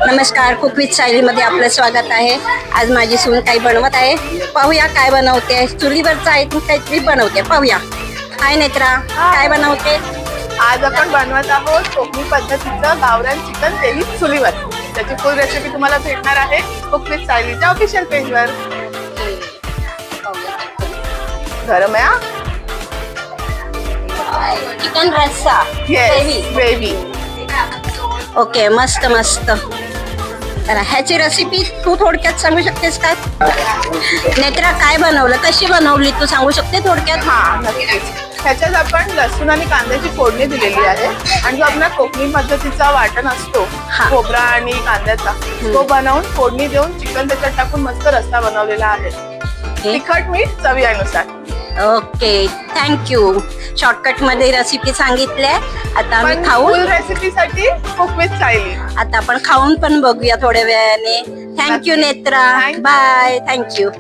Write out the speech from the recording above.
नमस्कार, cook with सायलीमध्ये आपलं स्वागत आहे. आज माझी सून काही बनवत आहे. पाहूया काय बनवते. चुलीवरचं आहे की काहीतरी बनवते. पाहूया. हाय नेत्रा, काय बनवते? आज आपण बनवत आहोत कोकणी पद्धतीचं गावरान चिकन, तेही चुलीवर. त्याची फुल रेसिपी तुम्हाला भेटणार आहे कुक विथ सायलीच्या ऑफिशियल पेजवर. गरम आहे हा? चिकन रस्सा. Yes, gravy. ओके, मस्त मस्त. तर ह्याची रेसिपी तू थोडक्यात सांगू शकतेस का? नेत्रा, काय बनवलं, कशी बनवली तू सांगू शकते थोडक्यात? हा, नक्कीच. ह्याच्यात आपण लसूण आणि कांद्याची फोडणी दिलेली आहे आणि जो आपला कोकणी पद्धतीचा वाटण असतो हा. खोबरा आणि कांद्याचा, तो बनवून फोडणी देऊन चिकन त्याच्यात टाकून मस्त रस्सा बनवलेला आहे. तिखट मीठ चवीनुसार. Okay, thank you. शॉर्टकट मध्ये रेसिपी सांगितली. आता आम्ही खाऊन फुल रेसिपीसाठी कुक विथ सायली. आता आपण खाऊन पण बघूया थोड्या वेळाने. Thank you Netra, Thank you. Bye. Thank you.